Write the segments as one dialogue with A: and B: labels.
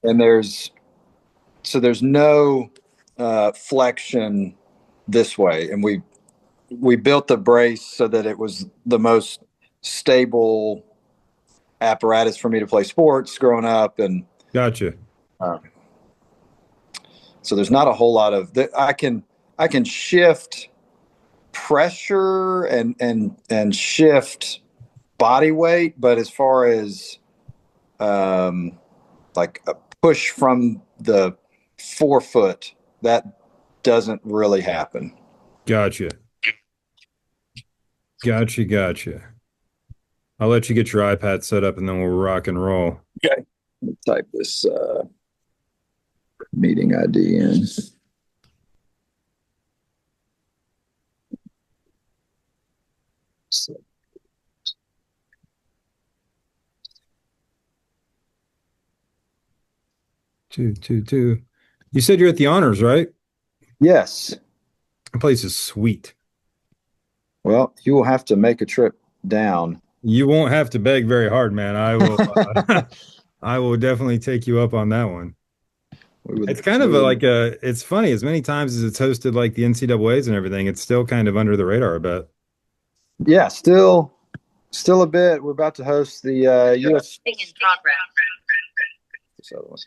A: and there's no flexion this way, and we built the brace so that it was the most stable apparatus for me to play sports growing up, and
B: Gotcha.
A: uh, so there's not a whole lot of I can shift pressure and shift body weight, but as far as um, like a push from the forefoot, that doesn't really happen.
B: Gotcha. Gotcha. Gotcha. I'll let you get your iPad set up and then we'll rock and roll.
A: Okay. Let me type this meeting ID in. So,
B: 222. You said you're at the honors, right?
A: yes.
B: The place is sweet.
A: Well, you will have to make a trip down.
B: You won't have to beg very hard, man. I will I will definitely take you up on that one. It's kind of like it's funny, as many times as it's hosted like the NCAAs and everything, it's still kind of under the radar a bit.
A: yeah, still a bit. We're about to host the U.S.
C: Thing in progress.
A: This other one.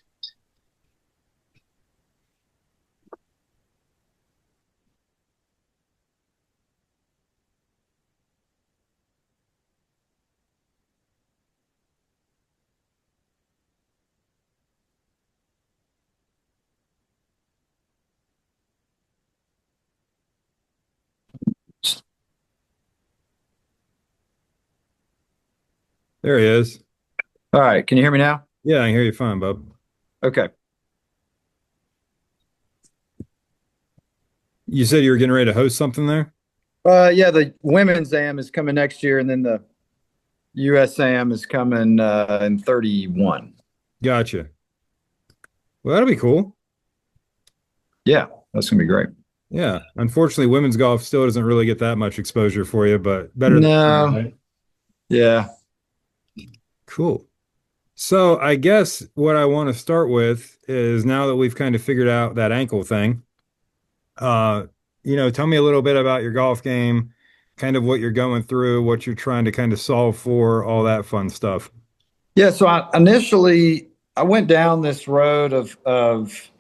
B: There he is.
A: All right, can you hear me now?
B: Yeah, I can hear you fine, bub.
A: Okay.
B: You said you were getting ready to host something there?
A: Yeah, the women's AM is coming next year, and then the USAM is coming in 31.
B: Gotcha. Well, that'll be cool.
A: Yeah, that's gonna be great.
B: Yeah. Unfortunately, women's golf still doesn't really get that much exposure for you, but better than
A: No.
B: right?
A: Yeah.
B: Cool. So I guess what I want to start with is, now that we've kind of figured out that ankle thing, uh, tell me a little bit about your golf game, kind of what you're going through, what you're trying to kind of solve for, all that fun stuff.
A: Yeah. So I went down this road of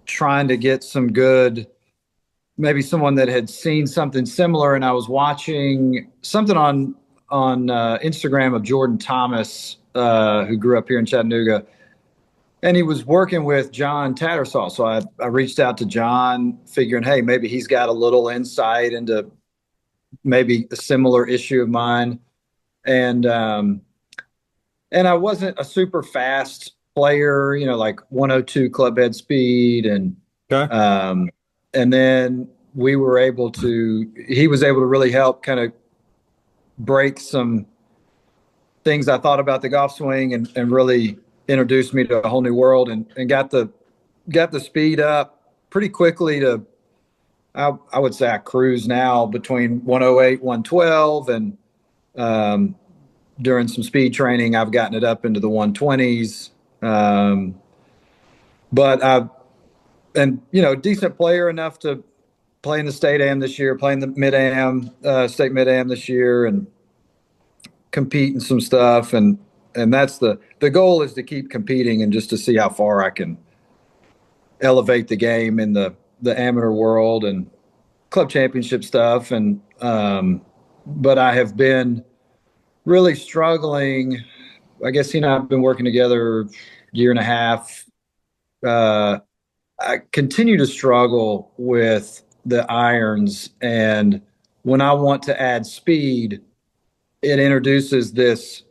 A: trying to get some good, maybe someone that had seen something similar, and I was watching something on Instagram of Jordan Thomas, who grew up here in Chattanooga, and he was working with John Tattersall. So I reached out to John, figuring, hey, maybe he's got a little insight into maybe a similar issue of mine, and and I wasn't a super fast player, like 102 club head speed,
B: Okay.
A: um, and then he was able to really help kind of break some things I thought about the golf swing, and really introduced me to a whole new world, and got the speed up pretty quickly to, I would say I cruise now between 108, 112, and um, during some speed training, I've gotten it up into the 120s. But decent player enough to play in the state am this year, playing the mid am, state mid am this year, and compete in some stuff. And that's the goal, is to keep competing and just to see how far I can elevate the game in the amateur world and club championship stuff. But I have been really struggling. I guess he and I have been working together a year and a half. I continue to struggle with the irons, and when I want to add speed, it introduces this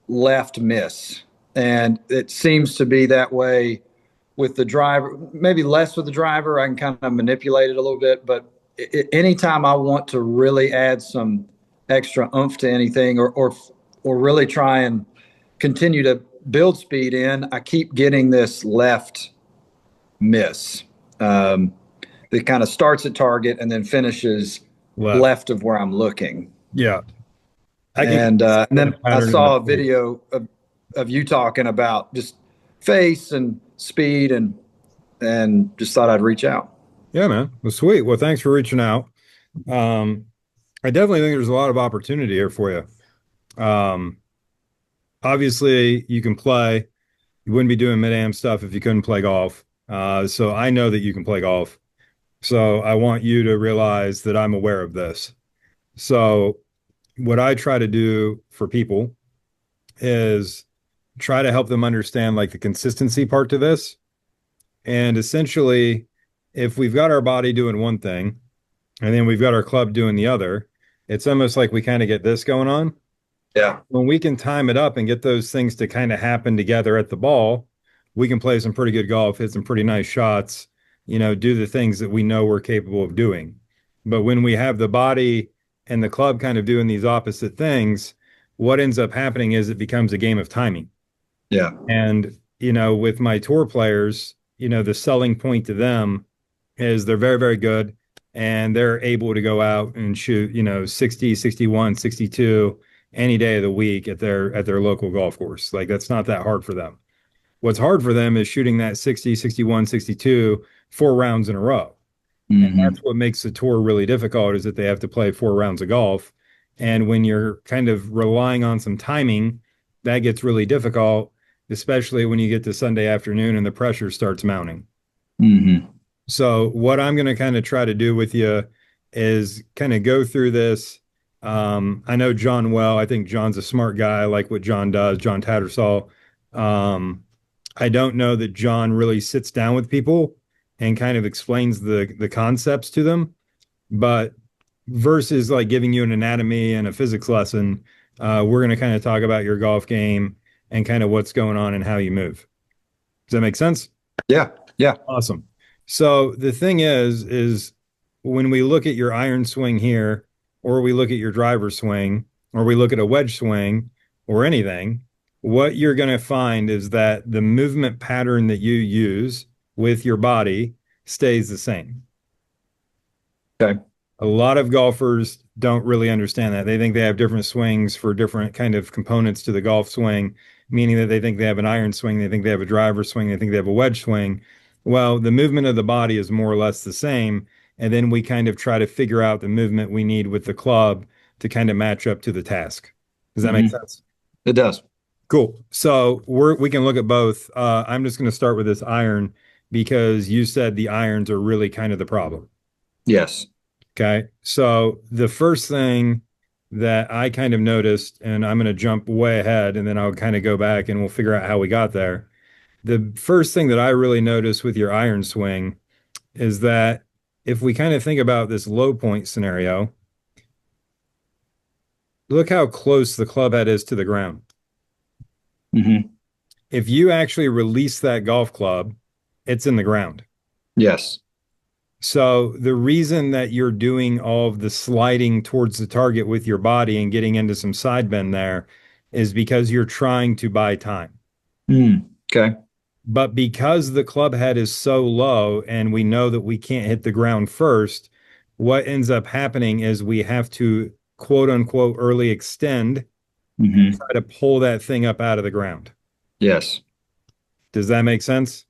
A: left miss, and it seems to be that way with the driver. Maybe less with the driver. I can kind of manipulate it a little bit, but anytime I want to really add some extra oomph to anything, or really try and continue to build speed in, I keep getting this left miss. That kind of starts at target and then finishes left of where I'm looking.
B: Yeah.
A: And then I saw a video of you talking about just face and speed, and just thought I'd reach out.
B: Yeah, man. Well, sweet. Well, thanks for reaching out. Um, I definitely think there's a lot of opportunity here for you. Obviously, you can play. You wouldn't be doing mid-am stuff if you couldn't play golf. So I know that you can play golf. So I want you to realize that I'm aware of this. So what I try to do for people is try to help them understand like the consistency part to this. And essentially, if we've got our body doing one thing and then we've got our club doing the other, it's almost like we kind of get this going on.
A: Yeah.
B: When we can time it up and get those things to kind of happen together at the ball, we can play some pretty good golf, hit some pretty nice shots, do the things that we know we're capable of doing. But when we have the body and the club kind of doing these opposite things, what ends up happening is it becomes a game of timing.
A: Yeah.
B: And, with my tour players, the selling point to them is they're very, very good and they're able to go out and shoot, 60, 61, 62 any day of the week at their local golf course. Like that's not that hard for them. What's hard for them is shooting that 60, 61, 62 4 rounds in a row. And
A: Hmm.
B: that's what makes the tour really difficult is that they have to play 4 rounds of golf. And when you're kind of relying on some timing, that gets really difficult, especially when you get to Sunday afternoon and the pressure starts mounting.
A: Hmm.
B: So what I'm going to kind of try to do with you is kind of go through this. I know John well. I think John's a smart guy. I like what John does, John Tattersall. Um, I don't know that John really sits down with people and kind of explains the concepts to them, but versus like giving you an anatomy and a physics lesson, we're going to kind of talk about your golf game and kind of what's going on and how you move. Does that make sense?
A: Yeah. Yeah.
B: Awesome. So the thing is when we look at your iron swing here, or we look at your driver swing, or we look at a wedge swing, or anything, what you're going to find is that the movement pattern that you use with your body stays the same.
A: Okay.
B: A lot of golfers don't really understand that. They think they have different swings for different kind of components to the golf swing, meaning that they think they have an iron swing, they think they have a driver swing, they think they have a wedge swing. Well, the movement of the body is more or less the same. And then we kind of try to figure out the movement we need with the club to kind of match up to the task. Does that make
A: Hmm.
B: sense?
A: It does.
B: Cool. So we can look at both. I'm just going to start with this iron because you said the irons are really kind of the problem.
A: Yes.
B: Okay. So the first thing that I kind of noticed, and I'm going to jump way ahead and then I'll kind of go back and we'll figure out how we got there. The first thing that I really noticed with your iron swing is that if we kind of think about this low point scenario, look how close the club head is to the ground.
A: Hmm.
B: If you actually release that golf club, it's in the ground.
A: Yes.
B: So the reason that you're doing all of the sliding towards the target with your body and getting into some side bend there is because you're trying to buy time.
A: Okay.
B: But because the club head is so low and we know that we can't hit the ground first, what ends up happening is we have to quote unquote early extend,
A: Hmm.
B: try to pull that thing up out of the ground.
A: Yes.
B: Does that make sense?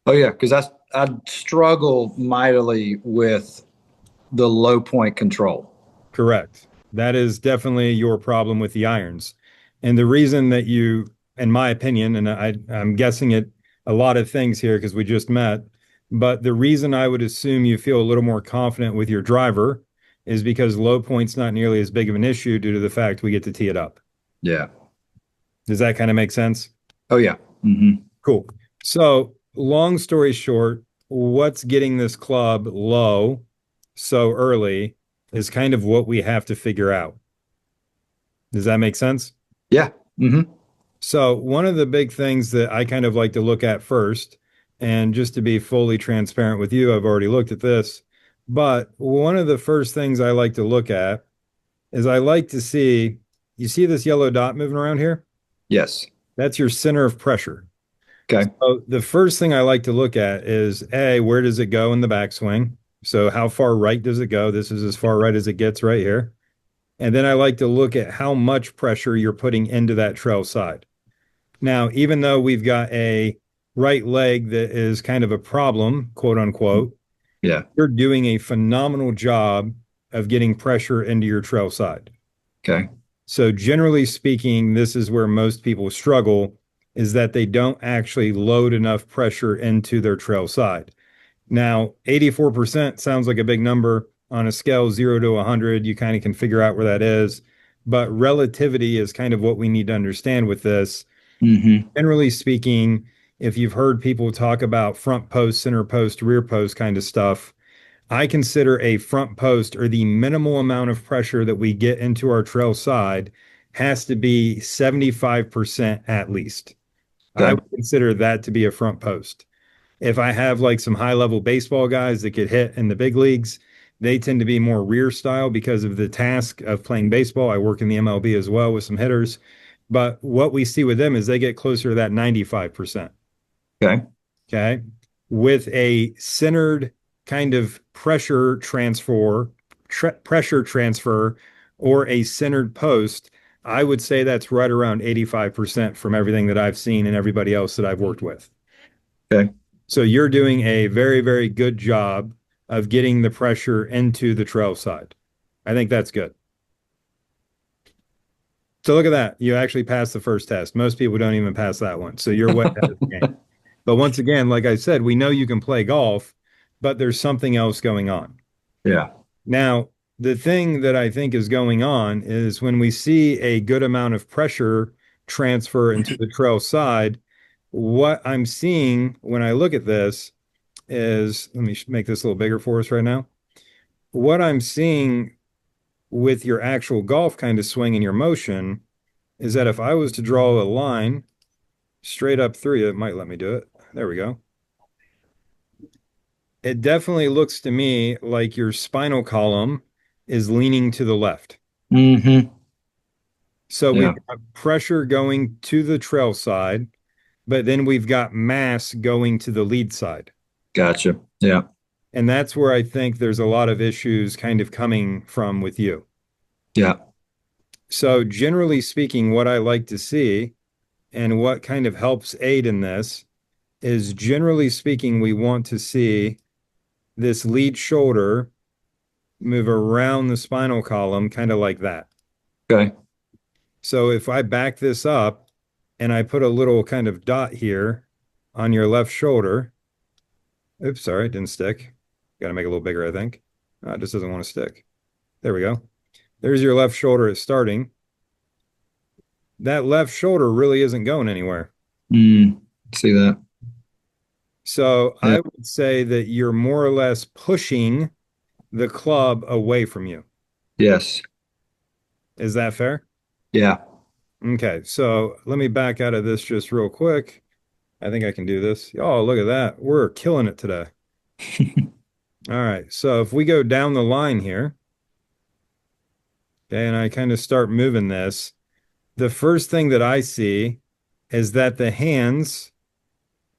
A: Oh yeah, because I struggle mightily with the low point control.
B: Correct. That is definitely your problem with the irons. And the reason that you, in my opinion, and I'm guessing it a lot of things here because we just met, but the reason I would assume you feel a little more confident with your driver is because low point's not nearly as big of an issue due to the fact we get to tee it up.
A: Yeah.
B: Does that kind of make sense?
A: Oh yeah. Hmm.
B: Cool. So, long story short, what's getting this club low so early is kind of what we have to figure out. Does that make sense?
A: Yeah. Hmm.
B: So, one of the big things that I kind of like to look at first, and just to be fully transparent with you, I've already looked at this, but one of the first things I like to look at is I like to see, you see this yellow dot moving around here?
A: Yes.
B: That's your center of pressure.
A: Okay.
B: So the first thing I like to look at is A, where does it go in the backswing? So how far right does it go? This is as far right as it gets right here. And then I like to look at how much pressure you're putting into that trail side. Now, even though we've got a right leg that is kind of a problem, quote unquote,
A: Yeah.
B: you're doing a phenomenal job of getting pressure into your trail side.
A: Okay.
B: So generally speaking, this is where most people struggle is that they don't actually load enough pressure into their trail side. Now, 84% sounds like a big number on a scale 0 to 100. You kind of can figure out where that is. But relativity is kind of what we need to understand with this.
A: Mm-hmm.
B: Generally speaking, if you've heard people talk about front post, center post, rear post kind of stuff, I consider a front post or the minimal amount of pressure that we get into our trail side has to be 75% at least. I
A: Okay.
B: would consider that to be a front post. If I have like some high level baseball guys that get hit in the big leagues, they tend to be more rear style because of the task of playing baseball. I work in the MLB as well with some hitters. But what we see with them is they get closer to that 95%.
A: Okay.
B: Okay. With a centered kind of pressure transfer, or a centered post, I would say that's right around 85% from everything that I've seen and everybody else that I've worked with.
A: Okay.
B: So you're doing a very, very good job of getting the pressure into the trail side. I think that's good. So look at that. You actually passed the first test. Most people don't even pass that one. So you're way ahead of the game. But once again, like I said, we know you can play golf, but there's something else going on.
A: Yeah.
B: Now, the thing that I think is going on is when we see a good amount of pressure transfer into the trail side, what I'm seeing when I look at this is, let me make this a little bigger for us right now. What I'm seeing with your actual golf kind of swing and your motion is that if I was to draw a line straight up through you, it might let me do it. There we go. It definitely looks to me like your spinal column is leaning to the left.
A: Mm-hmm.
B: So we've
A: Yeah.
B: got pressure going to the trail side, but then we've got mass going to the lead side.
A: Gotcha. Yeah.
B: And that's where I think there's a lot of issues kind of coming from with you.
A: Yeah.
B: So, generally speaking, what I like to see and what kind of helps aid in this is generally speaking, we want to see this lead shoulder move around the spinal column, kind of like that.
A: Okay.
B: So if I back this up and I put a little kind of dot here on your left shoulder, oops, sorry, it didn't stick. Got to make it a little bigger, I think. It just doesn't want to stick. There we go. There's your left shoulder at starting. That left shoulder really isn't going anywhere.
A: Mm. See that?
B: So
A: Yeah.
B: I would say that you're more or less pushing the club away from you.
A: Yes.
B: Is that fair?
A: Yeah.
B: Okay, so let me back out of this just real quick. I think I can do this. Oh, look at that. We're killing it today. All right, so if we go down the line here, okay, and I kind of start moving this, the first thing that I see is that the hands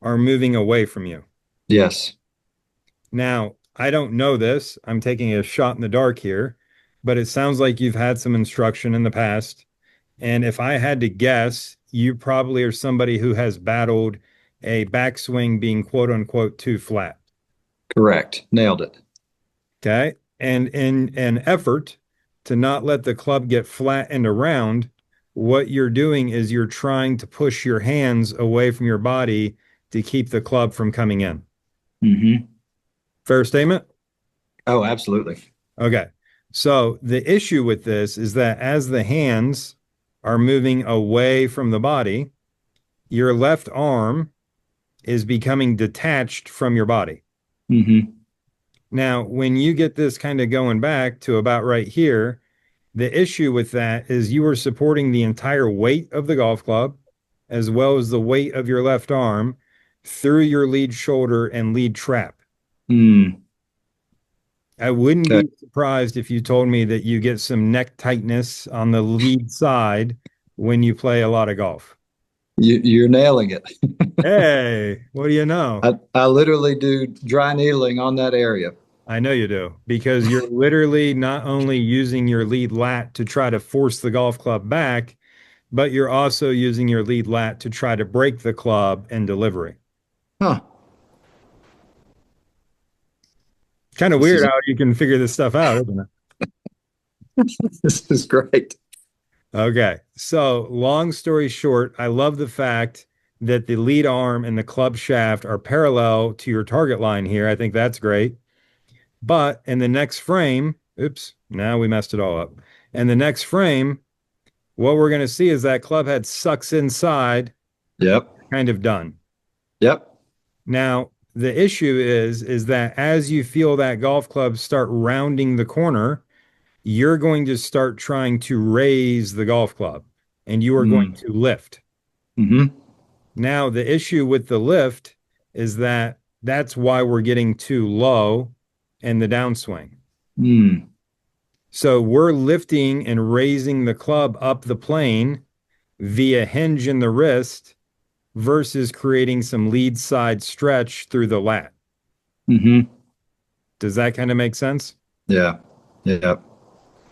B: are moving away from you.
A: Yes.
B: Now, I don't know this. I'm taking a shot in the dark here, but it sounds like you've had some instruction in the past. And if I had to guess, you probably are somebody who has battled a backswing being quote unquote too flat.
A: Correct. Nailed it.
B: Okay. And in an effort to not let the club get flat and around, what you're doing is you're trying to push your hands away from your body to keep the club from coming in.
A: Mm-hmm.
B: Fair statement?
A: Oh, absolutely.
B: Okay. So the issue with this is that as the hands are moving away from the body, your left arm is becoming detached from your body.
A: Mm-hmm.
B: Now, when you get this kind of going back to about right here, the issue with that is you are supporting the entire weight of the golf club as well as the weight of your left arm through your lead shoulder and lead trap.
A: Mm.
B: I wouldn't
A: Okay.
B: be surprised if you told me that you get some neck tightness on the lead side when you play a lot of golf.
A: You're nailing it.
B: Hey, what do you know?
A: I literally do dry needling on that area.
B: I know you do because you're literally not only using your lead lat to try to force the golf club back, but you're also using your lead lat to try to break the club and delivery.
A: Huh.
B: Kind of
A: This
B: weird
A: is
B: how you can figure this stuff out, isn't it?
A: this is great.
B: Okay. So, long story short, I love the fact that the lead arm and the club shaft are parallel to your target line here. I think that's great. But in the next frame, oops, now we messed it all up. In the next frame, what we're going to see is that club head sucks inside,
A: Yep.
B: kind of done.
A: Yep.
B: Now, the issue is that as you feel that golf club start rounding the corner, you're going to start trying to raise the golf club and you are going
A: Mm.
B: to lift.
A: Mm-hmm.
B: Now, the issue with the lift is that that's why we're getting too low in the downswing.
A: Mm.
B: So we're lifting and raising the club up the plane via hinge in the wrist versus creating some lead side stretch through the lat.
A: Mm-hmm.
B: Does that kind of make sense?
A: Yeah. Yep.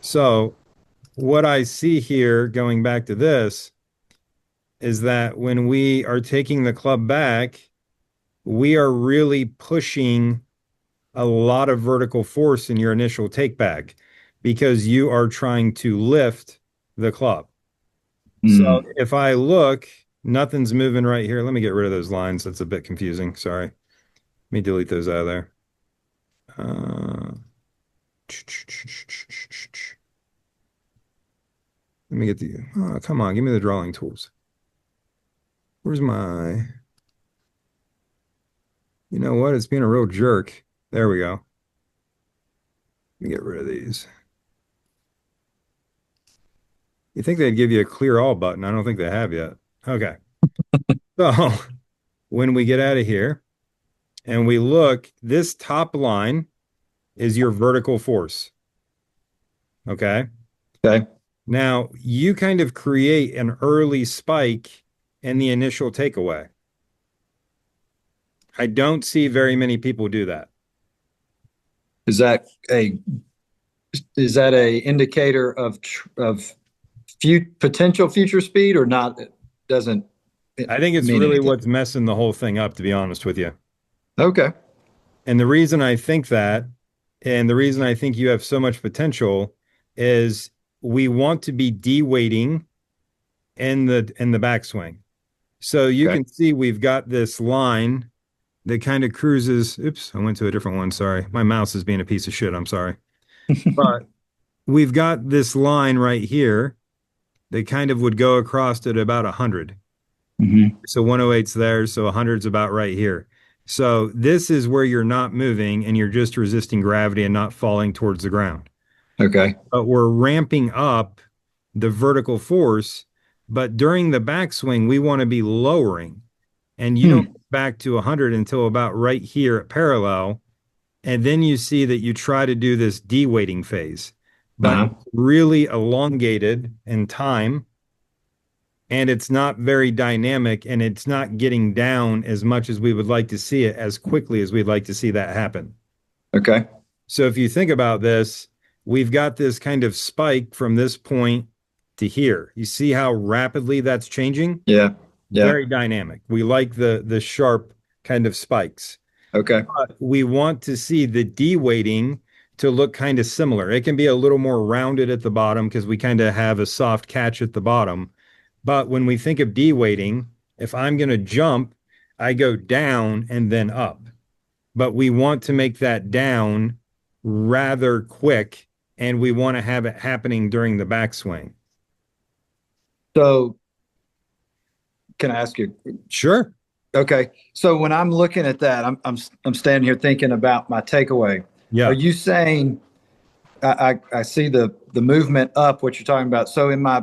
B: So what I see here, going back to this, is that when we are taking the club back, we are really pushing a lot of vertical force in your initial take back because you are trying to lift the club. So
A: Mm.
B: if I look, nothing's moving right here. Let me get rid of those lines. That's a bit confusing. Sorry. Let me delete those out of there. Uh, let me get the, oh, come on, give me the drawing tools. Where's my, you know what? It's being a real jerk. There we go. Let me get rid of these. You think they'd give you a clear all button? I don't think they have yet. Okay. So when we get out of here and we look, this top line is your vertical force. Okay.
A: Okay.
B: Now you kind of create an early spike in the initial takeaway. I don't see very many people do that.
A: Is that a is that a indicator of potential future speed or not? It doesn't it
B: I think it's
A: mean
B: really
A: anything.
B: what's messing the whole thing up, to be honest with you.
A: Okay.
B: And the reason I think that, and the reason I think you have so much potential is we want to be de-weighting in the backswing. So you
A: Okay.
B: can see we've got this line that kind of cruises. Oops, I went to a different one. Sorry. My mouse is being a piece of shit. I'm sorry. But we've got this line right here that kind of would go across at about 100.
A: Mm-hmm.
B: So 108's there, so 100's about right here. So this is where you're not moving and you're just resisting gravity and not falling towards the ground.
A: Okay.
B: But we're ramping up the vertical force, but during the backswing, we want to be lowering. And you don't
A: Hmm.
B: get back to 100 until about right here at parallel. And then you see that you try to do this de-weighting phase, but
A: Uh-huh.
B: it's really elongated in time and it's not very dynamic and it's not getting down as much as we would like to see it as quickly as we'd like to see that happen.
A: Okay.
B: So if you think about this, we've got this kind of spike from this point to here. You see how rapidly that's changing?
A: Yeah. Yeah.
B: Very dynamic. We like the sharp kind of spikes.
A: Okay.
B: But we want to see the de-weighting to look kind of similar. It can be a little more rounded at the bottom because we kind of have a soft catch at the bottom. But when we think of de-weighting, if I'm going to jump, I go down and then up. But we want to make that down rather quick, and we want to have it happening during the backswing.
A: So can I ask you?
B: Sure.
A: Okay. So when I'm looking at that, I'm standing here thinking about my takeaway. Are
B: Yeah.
A: you saying I see the movement up, what you're talking about. So in my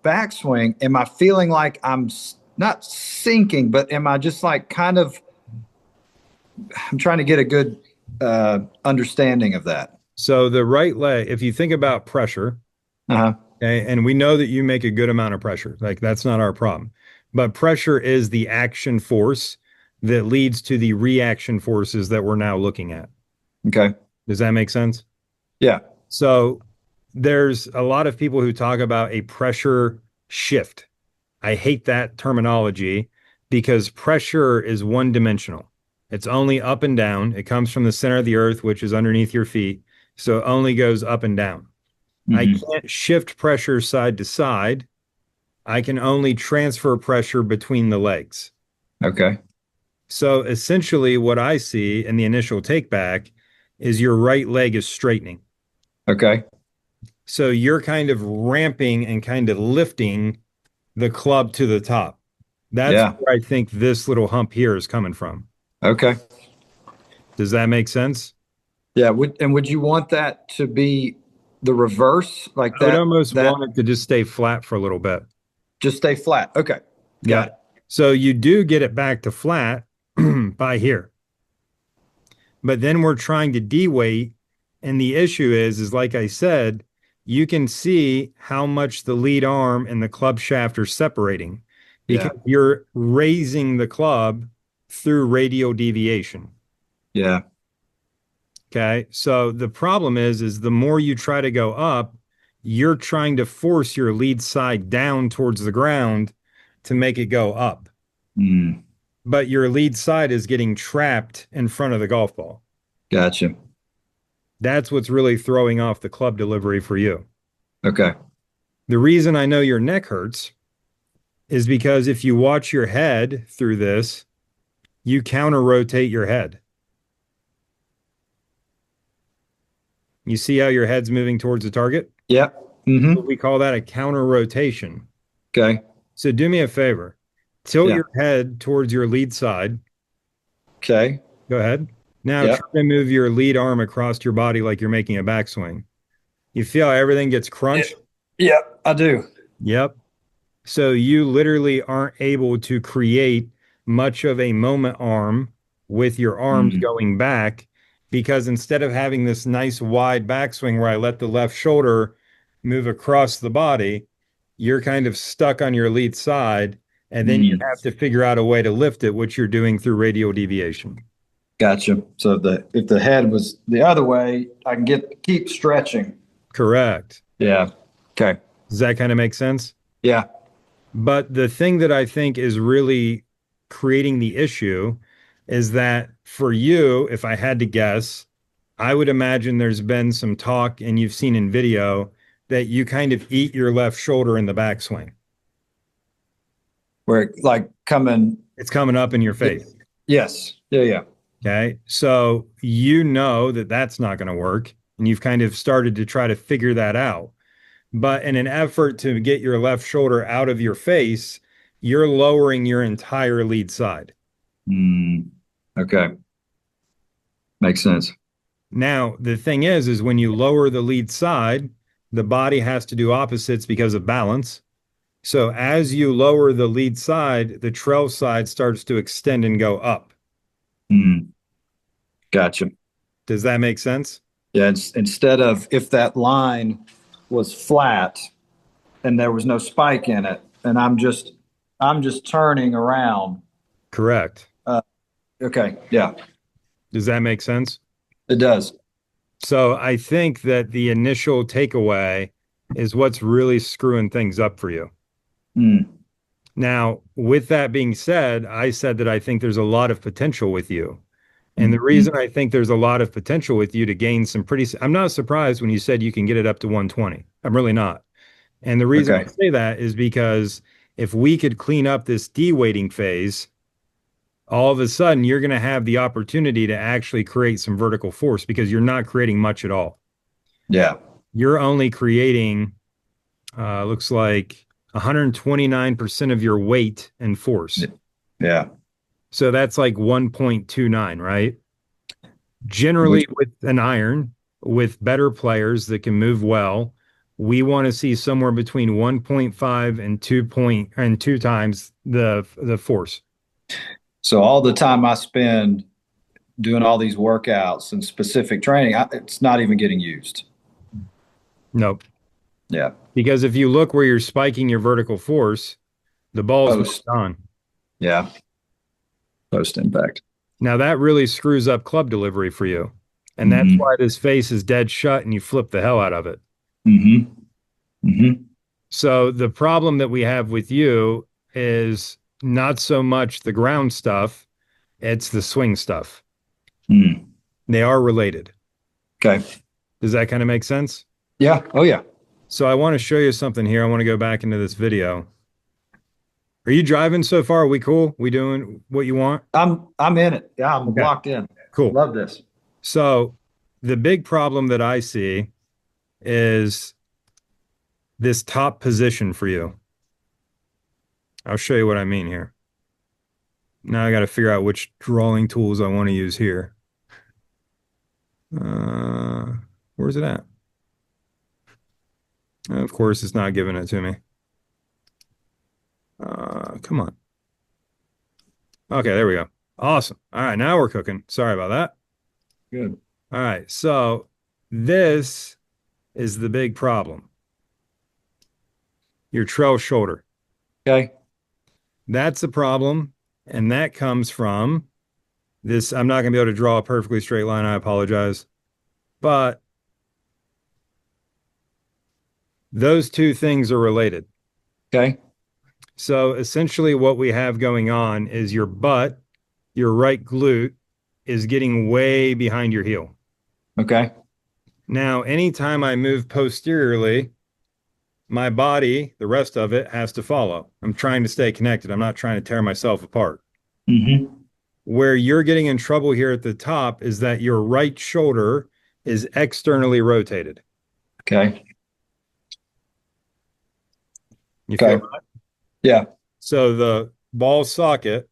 A: backswing, am I feeling like not sinking, but am I just like kind of I'm trying to get a good understanding of that.
B: So the right leg, if you think about pressure,
A: Uh-huh.
B: okay, and we know that you make a good amount of pressure, like that's not our problem. But pressure is the action force that leads to the reaction forces that we're now looking at.
A: Okay.
B: Does that make sense?
A: Yeah.
B: So there's a lot of people who talk about a pressure shift. I hate that terminology because pressure is one dimensional. It's only up and down. It comes from the center of the earth, which is underneath your feet. So it only goes up and down. I
A: Hmm.
B: can't shift pressure side to side. I can only transfer pressure between the legs.
A: Okay.
B: So essentially, what I see in the initial take back is your right leg is straightening.
A: Okay.
B: So you're kind of ramping and kind of lifting the club to the top. That's
A: Yeah.
B: where I think this little hump here is coming from.
A: Okay.
B: Does that make sense?
A: Yeah. Would you want that to be the reverse, like
B: I would
A: that?
B: almost
A: That
B: want it to just stay flat for a little bit.
A: just stay flat. Okay. Got
B: Yep.
A: it.
B: So you do get it back to flat by here. But then we're trying to de-weight. And the issue is like I said, you can see how much the lead arm and the club shaft are separating because
A: Yeah.
B: you're raising the club through radial deviation.
A: Yeah.
B: Okay. So the problem is the more you try to go up, you're trying to force your lead side down towards the ground to make it go up.
A: Mm,
B: But your lead side is getting trapped in front of the golf ball.
A: gotcha.
B: That's what's really throwing off the club delivery for you.
A: Okay.
B: The reason I know your neck hurts is because if you watch your head through this, you counter rotate your head. You see how your head's moving towards the target?
A: Yeah. Mm-hmm.
B: We call that a counter rotation.
A: Okay.
B: So do me a favor. Tilt
A: Yeah.
B: your head towards your lead side.
A: Okay.
B: Go ahead. Now
A: Yeah.
B: try to move your lead arm across your body like you're making a backswing. You feel how everything gets
A: Yeah.
B: crunched?
A: Yeah. I do.
B: Yep. So you literally aren't able to create much of a moment arm with your arms
A: Mm,
B: going back because instead of having this nice wide backswing where I let the left shoulder move across the body, you're kind of stuck on your lead side. And then you
A: mm,
B: have to figure out a way to lift it, which you're doing through radial deviation.
A: gotcha. So if the head was the other way, I can keep stretching.
B: Correct.
A: Yeah. Okay.
B: Does that kind of make sense?
A: Yeah.
B: But the thing that I think is really creating the issue is that for you, if I had to guess, I would imagine there's been some talk and you've seen in video that you kind of eat your left shoulder in the backswing.
A: Where like coming.
B: It's coming up in your face.
A: Yes. Yeah. Yeah.
B: Okay. So you know that that's not going to work. And you've kind of started to try to figure that out. But in an effort to get your left shoulder out of your face, you're lowering your entire lead side.
A: Mm, okay. Makes sense.
B: Now, the thing is when you lower the lead side, the body has to do opposites because of balance. So as you lower the lead side, the trail side starts to extend and go up.
A: Mm, gotcha.
B: Does that make sense?
A: Yeah. Instead of if that line was flat and there was no spike in it, and I'm just turning around.
B: Correct.
A: Uh, okay. Yeah.
B: Does that make sense?
A: It does.
B: So I think that the initial takeaway is what's really screwing things up for you.
A: Mm,
B: Now, with that being said, I said that I think there's a lot of potential with you. And the
A: mhm.
B: reason I think there's a lot of potential with you to gain some I'm not surprised when you said you can get it up to 120. I'm really not. And the reason I
A: Okay.
B: say that is because if we could clean up this de-weighting phase, all of a sudden you're going to have the opportunity to actually create some vertical force because you're not creating much at all.
A: Yeah.
B: You're only creating, looks like 129% of your weight and force.
A: Yeah.
B: So that's like 1.29, right?
A: Which,
B: Generally, with an iron, with better players that can move well, we want to see somewhere between 1.5 and 2 times the force.
A: so all the time I spend doing all these workouts and specific training, it's not even getting used.
B: Nope.
A: Yeah.
B: Because if you look where you're spiking your vertical force, the ball's moved
A: Post.
B: on.
A: Yeah. Post impact.
B: Now that really screws up club delivery for you. And that's
A: Mm-hmm.
B: why this face is dead shut and you flip the hell out of it.
A: Mm-hmm. Mm-hmm.
B: So the problem that we have with you is not so much the ground stuff, it's the swing stuff.
A: Hmm.
B: They are related.
A: Okay.
B: Does that kind of make sense?
A: Yeah. Oh, yeah.
B: So I want to show you something here. I want to go back into this video. Are you driving so far? Are we cool? We doing what you want?
A: I'm in it. Yeah, I'm
B: Okay,
A: locked in.
B: cool.
A: Love this.
B: So the big problem that I see is this top position for you. I'll show you what I mean here. Now I got to figure out which drawing tools I want to use here. Uh, where's it at? Of course, it's not giving it to me. Come on. Okay, there we go. Awesome. All right, now we're cooking. Sorry about that.
A: Good.
B: All right, so this is the big problem. Your trail shoulder.
A: Okay.
B: That's the problem, and that comes from this. I'm not going to be able to draw a perfectly straight line. I apologize. But those two things are related.
A: Okay.
B: So essentially, what we have going on is your butt, your right glute, is getting way behind your heel.
A: Okay.
B: Now, anytime I move posteriorly, my body, the rest of it, has to follow. I'm trying to stay connected. I'm not trying to tear myself apart.
A: Mm-hmm.
B: Where you're getting in trouble here at the top is that your right shoulder is externally rotated.
A: Okay.
B: You
A: Okay.
B: feel that?
A: Yeah.
B: So the ball socket,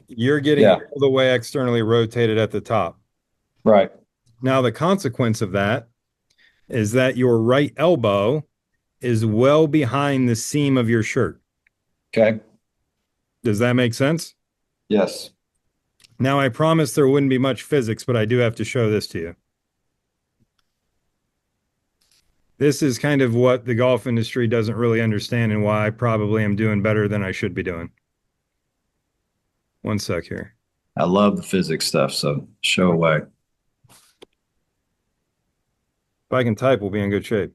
B: you're getting
A: Yeah.
B: all the way externally rotated at the top.
A: Right.
B: Now, the consequence of that is that your right elbow is well behind the seam of your shirt.
A: Okay.
B: Does that make sense?
A: Yes.
B: Now, I promise there wouldn't be much physics, but I do have to show this to you. This is kind of what the golf industry doesn't really understand and why I probably am doing better than I should be doing. One sec here.
A: I love the physics stuff, so show away.
B: If I can type, we'll be in good shape.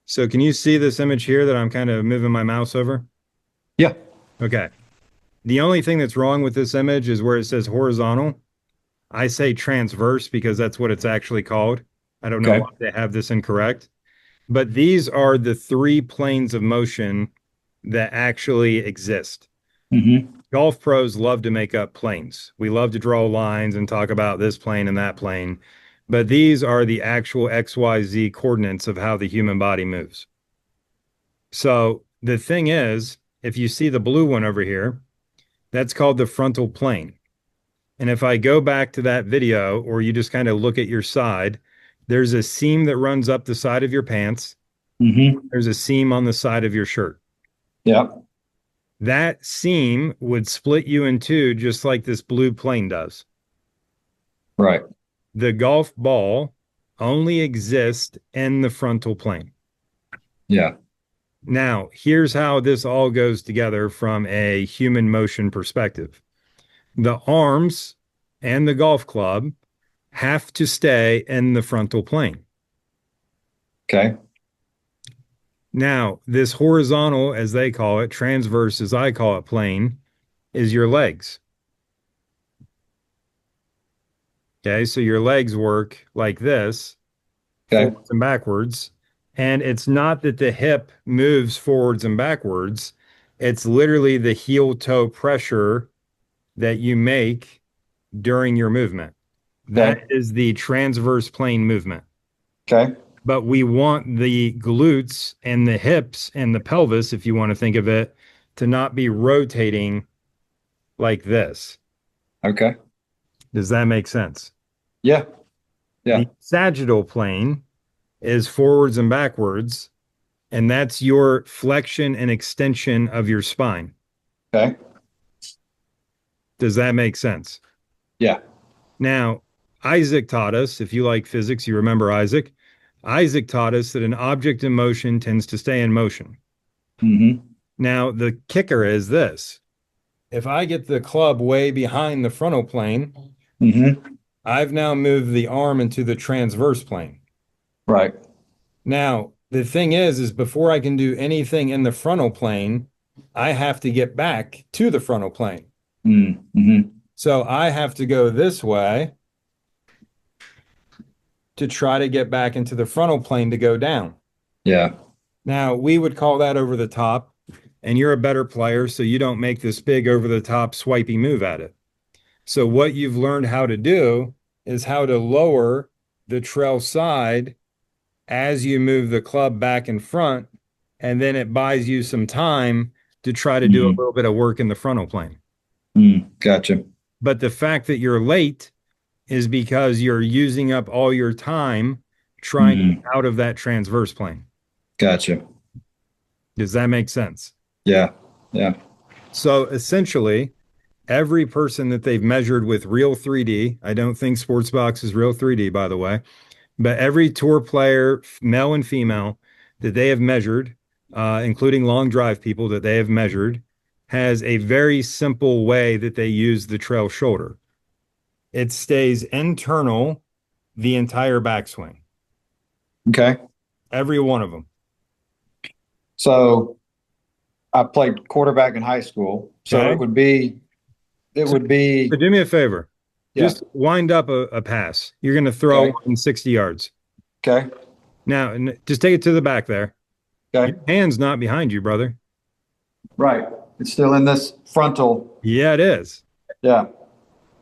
B: So can you see this image here that I'm kind of moving my mouse over?
A: Yeah.
B: Okay. The only thing that's wrong with this image is where it says horizontal. I say transverse because that's what it's actually called. I don't know
A: Okay.
B: why they have this incorrect. But these are the three planes of motion that actually exist.
A: Mm-hmm.
B: Golf pros love to make up planes. We love to draw lines and talk about this plane and that plane. But these are the actual XYZ coordinates of how the human body moves. So the thing is, if you see the blue one over here, that's called the frontal plane. And if I go back to that video, or you just kind of look at your side, there's a seam that runs up the side of your pants.
A: Mm-hmm.
B: There's a seam on the side of your shirt.
A: Yeah.
B: That seam would split you in two, just like this blue plane does.
A: Right.
B: The golf ball only exists in the frontal plane.
A: Yeah.
B: Now, here's how this all goes together from a human motion perspective. The arms and the golf club have to stay in the frontal plane.
A: Okay.
B: Now, this horizontal, as they call it, transverse, as I call it, plane, is your legs. Okay, so your legs work like this,
A: Okay.
B: forwards and backwards. And it's not that the hip moves forwards and backwards, it's literally the heel toe pressure that you make during your movement. That
A: Okay.
B: is the transverse plane movement.
A: Okay.
B: But we want the glutes and the hips and the pelvis, if you want to think of it, to not be rotating like this.
A: Okay.
B: Does that make sense?
A: Yeah. Yeah.
B: The sagittal plane is forwards and backwards, and that's your flexion and extension of your spine.
A: Okay.
B: Does that make sense?
A: Yeah.
B: Now, Isaac taught us, if you like physics, you remember Isaac. Isaac taught us that an object in motion tends to stay in motion.
A: Mm-hmm.
B: Now, the kicker is this. If I get the club way behind the frontal plane,
A: Mm-hmm.
B: I've now moved the arm into the transverse plane.
A: Right.
B: Now, the thing is before I can do anything in the frontal plane, I have to get back to the frontal plane.
A: Mm-hmm.
B: So I have to go this way to try to get back into the frontal plane to go down.
A: Yeah.
B: Now, we would call that over the top, and you're a better player, so you don't make this big over the top swipey move at it. So what you've learned how to do is how to lower the trail side as you move the club back in front, and then it buys you some time to try to do a
A: Mm-hmm.
B: little bit of work in the frontal plane.
A: Gotcha.
B: But the fact that you're late is because you're using up all your time trying to get
A: Mm-hmm.
B: out of that transverse plane.
A: Gotcha.
B: Does that make sense?
A: Yeah. Yeah.
B: So essentially, every person that they've measured with real 3D, I don't think Sportsbox is real 3D, by the way, but every tour player, male and female, that they have measured, including long drive people that they have measured, has a very simple way that they use the trail shoulder. It stays internal the entire backswing,
A: Okay.
B: every one of them.
A: So I played quarterback in high school. So
B: Okay.
A: it
B: So,
A: would be,
B: so do me a favor.
A: yeah.
B: Just wind up a pass. You're going to throw
A: Okay.
B: in 60 yards.
A: Okay.
B: Now, just take it to the back there. Your
A: Okay.
B: hand's not behind you, brother.
A: Right. It's still in this frontal.
B: Yeah, it is.
A: Yeah.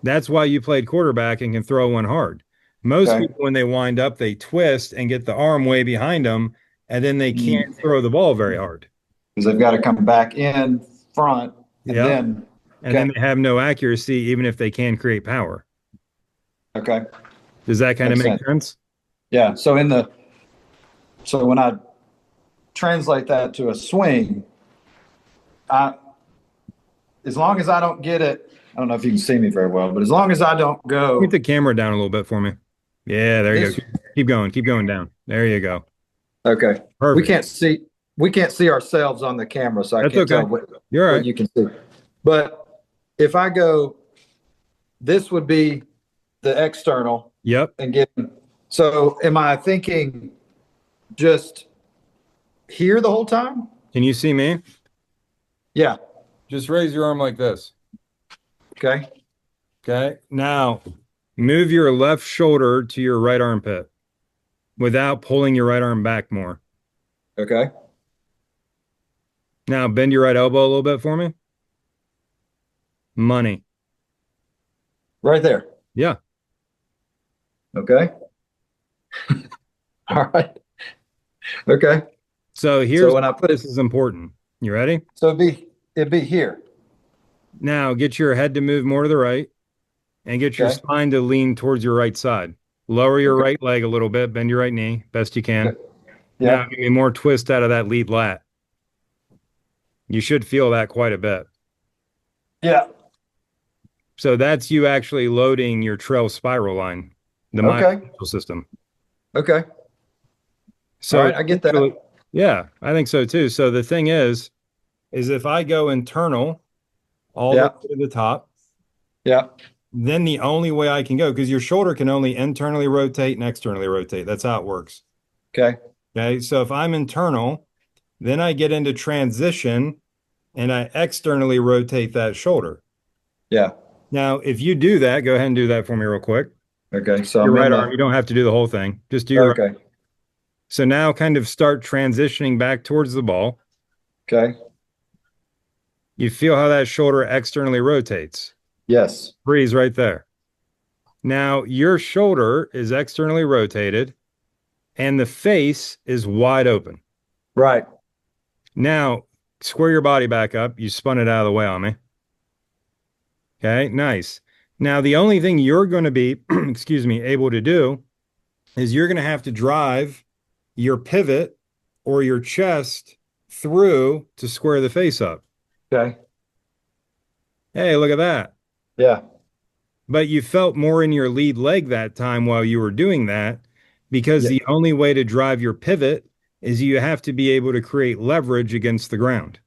B: That's why you played quarterback and can throw one hard. Most
A: Okay.
B: people, when they wind up, they twist and get the arm way behind them, and then they can't
A: Because
B: throw the ball very hard.
A: they've got to come back in front and
B: Yeah.
A: then,
B: And then
A: okay.
B: they have no accuracy, even if they can create power.
A: Okay.
B: Does that kind of
A: Makes
B: make
A: sense.
B: sense?
A: Yeah. So when I translate that to a swing, I, as long as I don't get it, I don't know if you can see me very well, but as long as I don't
B: Get
A: go
B: the camera down a little bit for me. Yeah, there you
A: this,
B: go. Keep going down. There you go.
A: okay. We
B: Perfect.
A: can't see, we can't see ourselves on the camera, so I
B: That's
A: can't
B: okay.
A: tell
B: You're all
A: what
B: right.
A: you can see. But if I go, this would be the external
B: Yep.
A: and get, so am I thinking just here the whole time?
B: Can you see me?
A: Yeah.
B: Just raise your arm like this.
A: Okay.
B: Okay. Now, move your left shoulder to your right armpit without pulling your right arm back more.
A: Okay.
B: Now, bend your right elbow a little bit for me. Money.
A: Right there.
B: Yeah.
A: Okay. All right. Okay.
B: So here's
A: So when I put
B: this
A: it,
B: is important. You ready?
A: so it'd be here.
B: Now, get your head to move more to the right and get your
A: Okay.
B: spine to lean towards your right side. Lower your
A: Okay.
B: right leg a little bit, bend your right knee best you can.
A: Okay.
B: Now,
A: Yeah.
B: give me more twist out of that lead lat. You should feel that quite a bit.
A: Yeah.
B: So that's you actually loading your trail spiral line, the
A: Okay.
B: myofascial system.
A: Okay.
B: So
A: All right. I get that.
B: yeah, I think so too. So the thing is if I go internal all the
A: Yeah.
B: way to the top,
A: Yeah.
B: then the only way I can go, because your shoulder can only internally rotate and externally rotate. That's how it works.
A: Okay.
B: Okay. So if I'm internal, then I get into transition and I externally rotate that shoulder.
A: Yeah.
B: Now, if you do that, go ahead and do that for me real quick.
A: Okay. So
B: Your
A: I'm in
B: right arm, you don't have to do the whole thing. Just do your right.
A: okay.
B: So now kind of start transitioning back towards the ball.
A: Okay.
B: You feel how that shoulder externally rotates.
A: Yes.
B: Freeze right there. Now your shoulder is externally rotated and the face is wide open.
A: Right.
B: Now square your body back up. You spun it out of the way on me. Okay, nice. Now the only thing you're going to be, excuse me, able to do is you're going to have to drive your pivot or your chest through to square the face up.
A: Okay.
B: Hey, look at that.
A: Yeah.
B: But you felt more in your lead leg that time while you were doing that, because
A: Yeah.
B: the only way to drive your pivot is you have to be able to create leverage against the ground.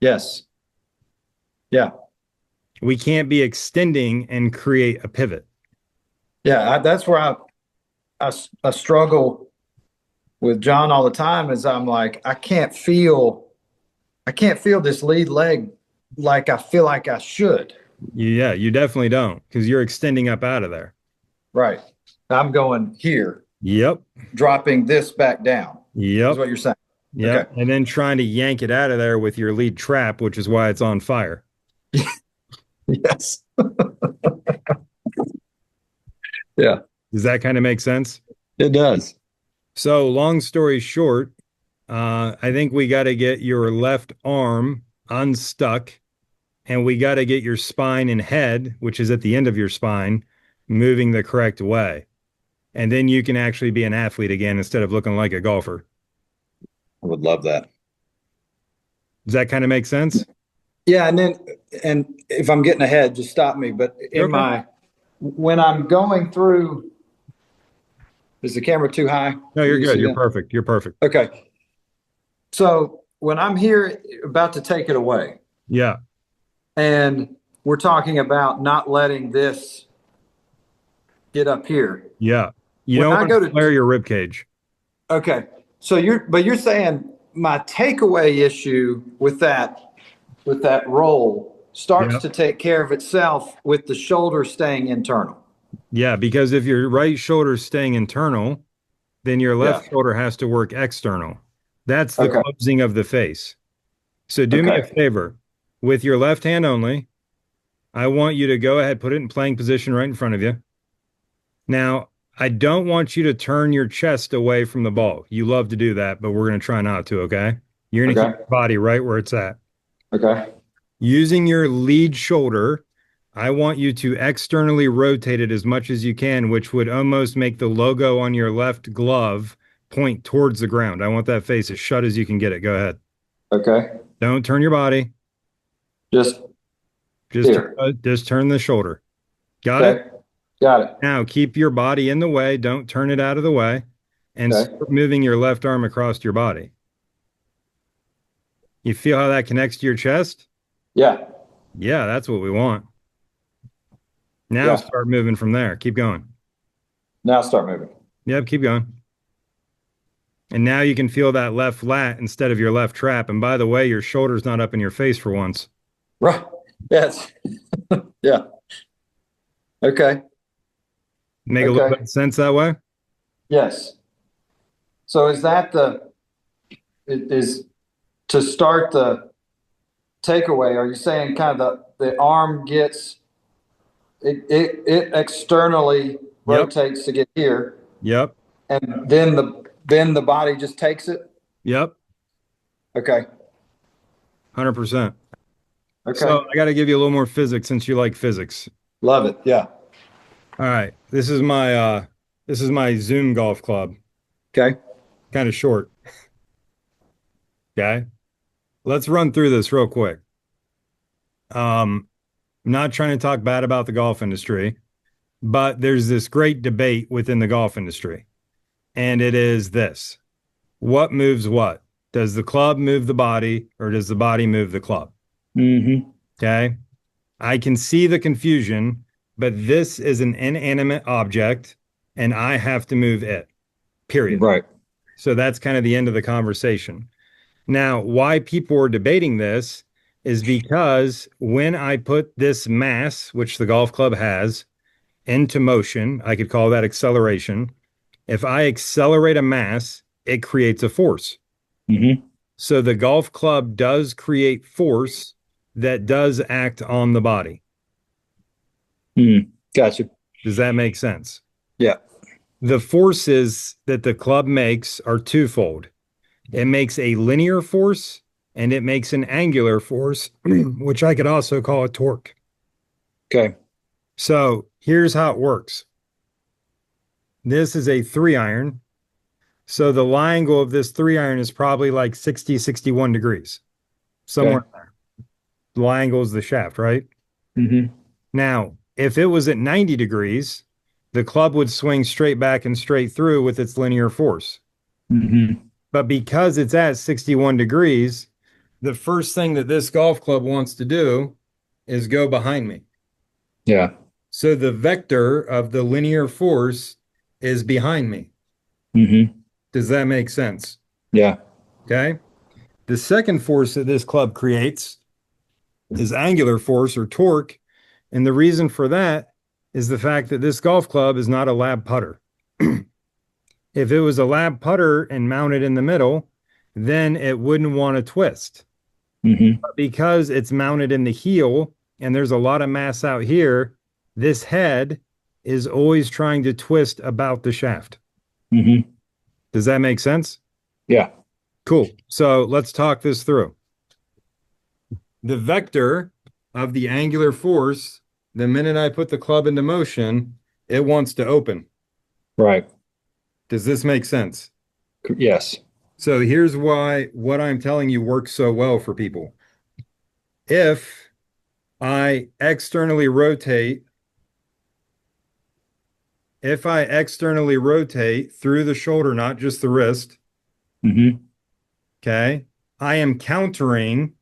A: Yes. Yeah.
B: We can't be extending and create a pivot.
A: Yeah. That's where I struggle with John all the time is I'm like, I can't feel this lead leg like I feel like I should.
B: Yeah, you definitely don't because you're extending up out of there.
A: Right. I'm going here,
B: Yep.
A: dropping this back down, is
B: Yep.
A: what you're saying.
B: Yep.
A: Okay.
B: And then trying to yank it out of there with your lead trap, which is why it's on fire.
A: Yes. Yeah,
B: Does that kind of make sense?
A: it does.
B: So, long story short, I think we got to get your left arm unstuck and we got to get your spine and head, which is at the end of your spine, moving the correct way. And then you can actually be an athlete again instead of looking like a golfer.
A: I would love that.
B: Does that kind of make sense?
A: Yeah, and if I'm getting ahead, just stop me. But
B: Okay.
A: when I'm going through, is the camera too high?
B: No,
A: Can
B: you're
A: you
B: good.
A: see
B: You're
A: that?
B: perfect. You're perfect.
A: Okay. So when I'm here about to take it away,
B: Yeah.
A: and we're talking about not letting this get up here.
B: Yeah. You
A: When
B: don't
A: I
B: want
A: go
B: to flare
A: to,
B: your rib cage.
A: okay. So you're saying my takeaway issue with that roll starts
B: Yeah.
A: to take care of itself with the shoulder staying internal.
B: Yeah. Because if your right shoulder is staying internal, then your
A: Yeah.
B: left shoulder has to work external. That's the
A: Okay.
B: closing of the face. So do me a
A: Okay.
B: favor. With your left hand only, I want you to go ahead, put it in playing position right in front of you. Now, I don't want you to turn your chest away from the ball. You love to do that, but we're going to try not to, okay? You're going to keep
A: Okay.
B: your body right where it's at.
A: Okay.
B: Using your lead shoulder, I want you to externally rotate it as much as you can, which would almost make the logo on your left glove point towards the ground. I want that face as shut as you can get it. Go ahead.
A: Okay.
B: Don't turn your body.
A: Just
B: Just
A: here.
B: just turn the shoulder. Got it?
A: Okay. Got it.
B: Now keep your body in the way. Don't turn it out of the way and
A: Okay.
B: start moving your left arm across your body. You feel how that connects to your chest?
A: Yeah.
B: Yeah, that's what we want. Now
A: Yeah.
B: start moving from there. Keep going.
A: Now start moving.
B: Yep, keep going. And now you can feel that left lat instead of your left trap. And by the way, your shoulder's not up in your face for once.
A: Right. Yes. Yeah. Okay.
B: Make a little bit
A: Okay.
B: of sense that way?
A: Yes. So is that is to start the takeaway? Are you saying kind of the arm gets it externally
B: Yep.
A: rotates to get here,
B: Yep.
A: and then the body just takes it?
B: Yep.
A: Okay.
B: 100%.
A: Okay.
B: So I got to give you a little more physics since you like physics.
A: Love it. Yeah.
B: All right. This is my Zoom golf club.
A: Okay.
B: Kind of short. Okay. Let's run through this real quick. I'm not trying to talk bad about the golf industry, but there's this great debate within the golf industry. And it is this. What moves what? Does the club move the body or does the body move the club?
A: Mm-hmm.
B: Okay. I can see the confusion, but this is an inanimate object and I have to move it, period.
A: Right.
B: So that's kind of the end of the conversation. Now, why people are debating this is because when I put this mass, which the golf club has, into motion, I could call that acceleration. If I accelerate a mass, it creates a force.
A: Mm-hmm.
B: So the golf club does create force that does act on the body.
A: Gotcha.
B: Does that make sense?
A: Yeah.
B: The forces that the club makes are twofold. It makes a linear force and it makes an angular force, which I could also call a torque.
A: Okay.
B: So here's how it works. This is a 3-iron. So the lie angle of this 3-iron is probably like 60, 61 degrees, somewhere there. The lie angle is the shaft, right?
A: Mm-hmm.
B: Now, if it was at 90 degrees, the club would swing straight back and straight through with its linear force.
A: Mm-hmm.
B: But because it's at 61 degrees, the first thing that this golf club wants to do is go behind me.
A: Yeah.
B: So the vector of the linear force is behind me.
A: Mm-hmm.
B: Does that make sense?
A: Yeah.
B: Okay. The second force that this club creates is angular force or torque. And the reason for that is the fact that this golf club is not a lab putter. If it was a lab putter and mounted in the middle, then it wouldn't want to twist.
A: Mm-hmm.
B: But because it's mounted in the heel and there's a lot of mass out here, this head is always trying to twist about the shaft.
A: Mm-hmm.
B: Does that make sense?
A: Yeah.
B: Cool. So let's talk this through. The vector of the angular force, the minute I put the club into motion, it wants to open.
A: Right.
B: Does this make sense?
A: Yes.
B: So here's why what I'm telling you works so well for people. If I externally rotate, through the shoulder, not just the wrist,
A: Mm-hmm.
B: okay, I am countering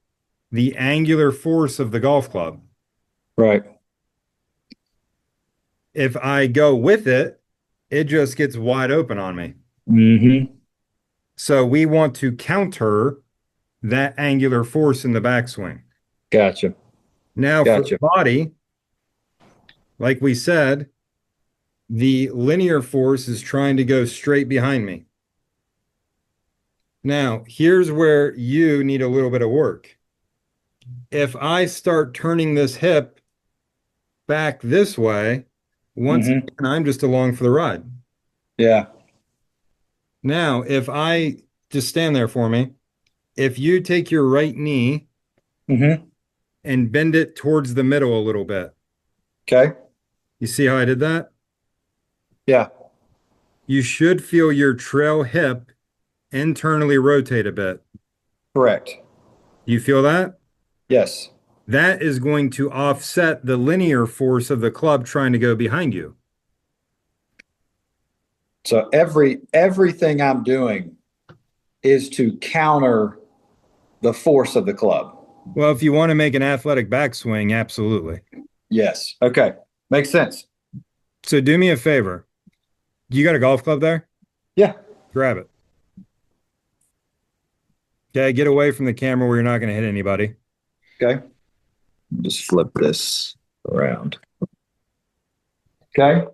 B: the angular force of the golf club.
A: Right.
B: If I go with it, it just gets wide open on me.
A: Mm-hmm.
B: So we want to counter that angular force in the backswing.
A: Gotcha.
B: Now, for the
A: Gotcha.
B: body, like we said, the linear force is trying to go straight behind me. Now, here's where you need a little bit of work. If I start turning this hip back this way, once
A: Mm-hmm.
B: again, I'm just along for the ride.
A: Yeah.
B: Now, if I just stand there for me, if you take your right knee
A: Mm-hmm.
B: and bend it towards the middle a little bit,
A: Okay.
B: you see how I did that?
A: Yeah.
B: You should feel your trail hip internally rotate a bit.
A: Correct.
B: You feel that?
A: Yes.
B: That is going to offset the linear force of the club trying to go behind you.
A: So everything I'm doing is to counter the force of the club.
B: Well, if you want to make an athletic backswing, absolutely.
A: Yes. Okay. Makes sense.
B: So do me a favor. You got a golf club there?
A: Yeah.
B: Grab it. Okay, get away from the camera where you're not going to hit anybody.
A: Okay. Just flip this around. Okay.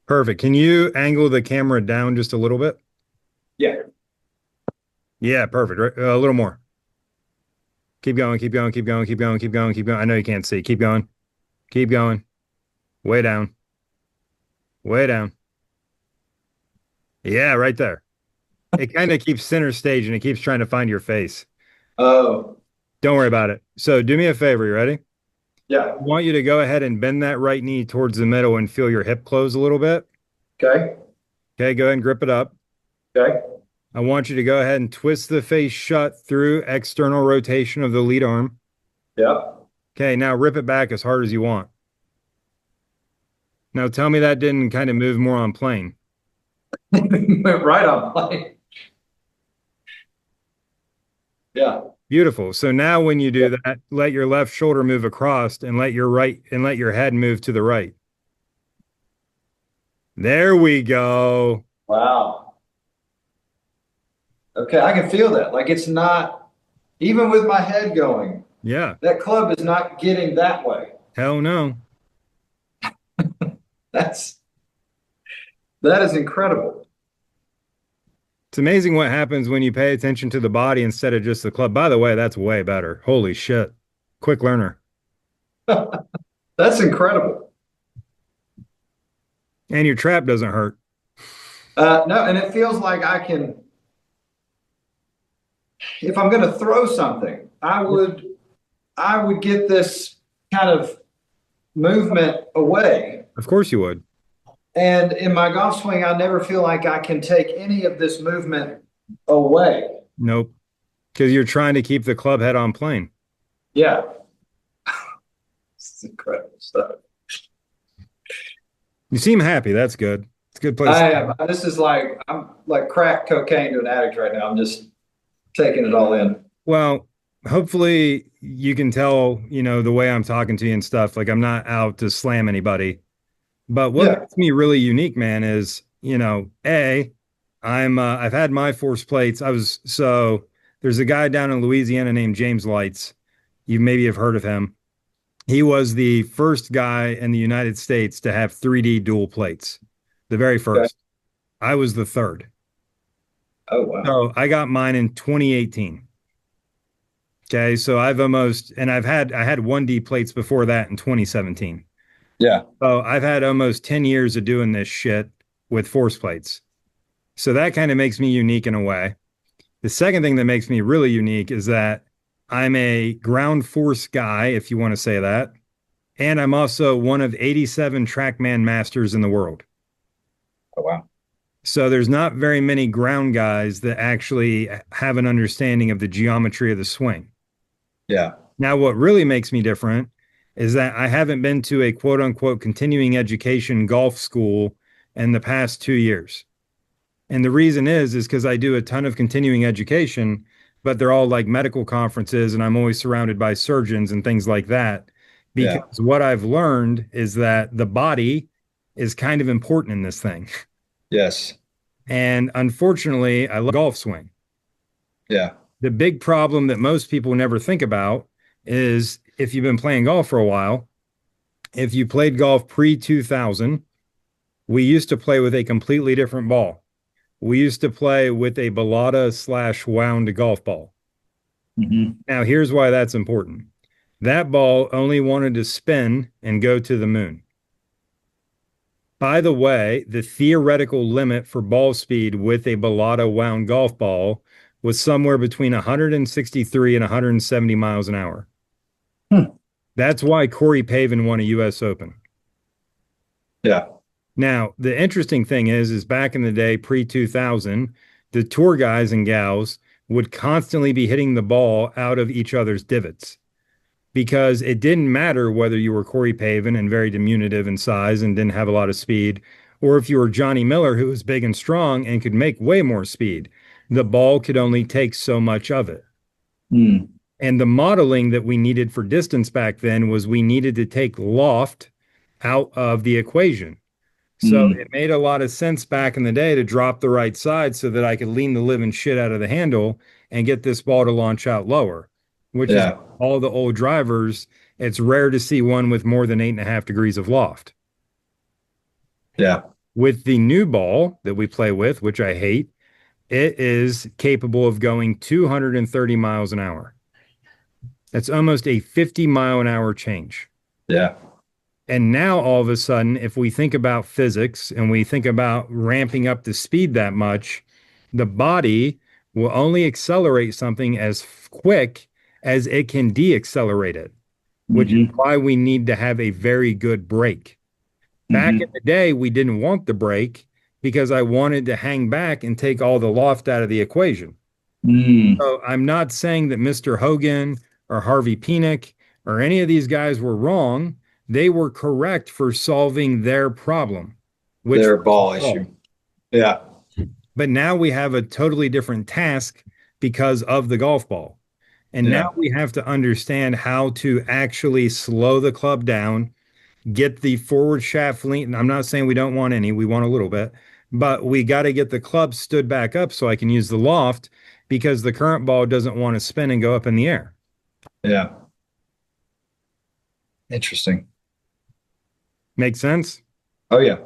B: Perfect. Can you angle the camera down just a little bit?
A: Yeah.
B: Yeah, perfect. Right, a little more. Keep going, keep going, keep going, keep going, keep going, keep going. I know you can't see. Keep going. Keep going. Way down. Way down. Yeah, right there. It kind of keeps center stage and it keeps trying to find your face.
A: Oh.
B: Don't worry about it. So do me a favor. You ready?
A: Yeah.
B: I want you to go ahead and bend that right knee towards the middle and feel your hip close a little bit.
A: Okay.
B: Okay, go ahead and grip it up.
A: Okay.
B: I want you to go ahead and twist the face shut through external rotation of the lead arm.
A: Yeah.
B: Okay, now rip it back as hard as you want. Now tell me that didn't kind of move more on plane.
A: Went right on plane. Yeah.
B: Beautiful. So now when you do that, let your left shoulder move across and let your head move to the right. There we go.
A: Wow. Okay, I can feel that. Like it's not, even with my head going,
B: Yeah.
A: that club is not getting that way.
B: Hell no.
A: That is incredible.
B: It's amazing what happens when you pay attention to the body instead of just the club. By the way, that's way better. Holy shit. Quick learner.
A: That's incredible.
B: And your trap doesn't hurt.
A: No, and it feels like I can, if I'm going to throw something, I would get this kind of movement away.
B: Of course you would.
A: And in my golf swing, I never feel like I can take any of this movement away.
B: Nope. Because you're trying to keep the club head on plane.
A: Yeah. It's incredible stuff.
B: You seem happy. That's good. It's a good place.
A: I am. This is like, I'm like crack cocaine to an addict right now. I'm just taking it all in.
B: Well, hopefully you can tell, the way I'm talking to you and stuff. Like I'm not out to slam anybody. But what
A: Yeah.
B: makes me really unique, man, is, I've had my force plates. There's a guy down in Louisiana named James Lights. You maybe have heard of him. He was the first guy in the United States to have 3D dual plates, the very
A: Okay.
B: first. I was the third.
A: Oh, wow.
B: So I got mine in 2018. Okay, so I had 1D plates before that in 2017.
A: Yeah.
B: So I've had almost 10 years of doing this shit with force plates. So that kind of makes me unique in a way. The second thing that makes me really unique is that I'm a ground force guy, if you want to say that. And I'm also one of 87 TrackMan masters in the world.
A: Oh, wow.
B: So there's not very many ground guys that actually have an understanding of the geometry of the swing.
A: Yeah.
B: Now, what really makes me different is that I haven't been to a quote unquote continuing education golf school in the past 2 years. And the reason is because I do a ton of continuing education, but they're all like medical conferences, and I'm always surrounded by surgeons and things like that.
A: Yeah.
B: Because what I've learned is that the body is kind of important in this thing.
A: Yes.
B: And unfortunately, I love golf swing.
A: Yeah.
B: The big problem that most people never think about is if you've been playing golf for a while, if you played golf pre 2000, we used to play with a completely different ball. We used to play with a balata/wound golf ball.
A: Hmm.
B: Now, here's why that's important. That ball only wanted to spin and go to the moon. By the way, the theoretical limit for ball speed with a balata wound golf ball was somewhere between 163 and 170 miles an hour.
A: Hmm.
B: That's why Corey Pavin won a US Open.
A: Yeah.
B: Now, the interesting thing is back in the day, pre 2000, the tour guys and gals would constantly be hitting the ball out of each other's divots because it didn't matter whether you were Corey Pavin and very diminutive in size and didn't have a lot of speed, or if you were Johnny Miller, who was big and strong and could make way more speed. The ball could only take so much of it.
A: Mm.
B: And the modeling that we needed for distance back then was we needed to take loft out of the equation. So
A: Mm.
B: it made a lot of sense back in the day to drop the right side so that I could lean the living shit out of the handle and get this ball to launch out lower, which is
A: Yeah.
B: all the old drivers. It's rare to see one with more than 8.5 degrees of loft.
A: Yeah.
B: With the new ball that we play with, which I hate, it is capable of going 230 miles an hour. That's almost a 50-mile-an-hour change.
A: Yeah.
B: And now all of a sudden, if we think about physics and we think about ramping up the speed that much, the body will only accelerate something as quick as it can deaccelerate it, which is
A: Hmm.
B: why we need to have a very good brake. Back in
A: Hmm.
B: the day, we didn't want the brake because I wanted to hang back and take all the loft out of the equation.
A: Mm.
B: So I'm not saying that Mr. Hogan or Harvey Penick or any of these guys were wrong. They were correct for solving their problem, which
A: Their
B: was the
A: ball issue.
B: ball.
A: Yeah.
B: But now we have a totally different task because of the golf ball. And now
A: Yeah.
B: we have to understand how to actually slow the club down, get the forward shaft lean. I'm not saying we don't want any, we want a little bit, but we got to get the club stood back up so I can use the loft because the current ball doesn't want to spin and go up in the air.
A: Yeah. Interesting.
B: Make sense?
A: Oh, yeah.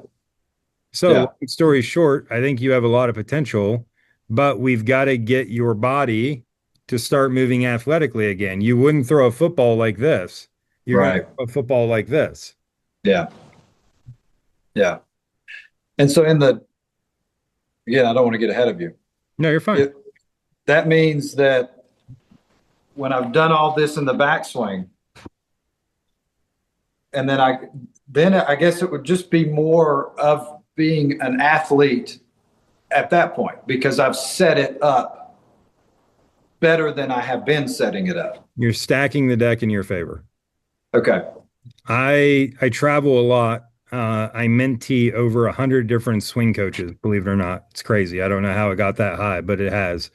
B: So,
A: Yeah.
B: long story short, I think you have a lot of potential, but we've got to get your body to start moving athletically again. You wouldn't throw a football like this. You're going to
A: Right.
B: throw a football like this.
A: Yeah. Yeah. And so again, I don't want to get ahead of you.
B: No, you're fine.
A: It, that means that when I've done all this in the backswing, and then I guess it would just be more of being an athlete at that point because I've set it up better than I have been setting it up.
B: You're stacking the deck in your favor.
A: Okay.
B: I travel a lot. I mentee over 100 different swing coaches, believe it or not. It's crazy. I don't know how it got that high, but it has.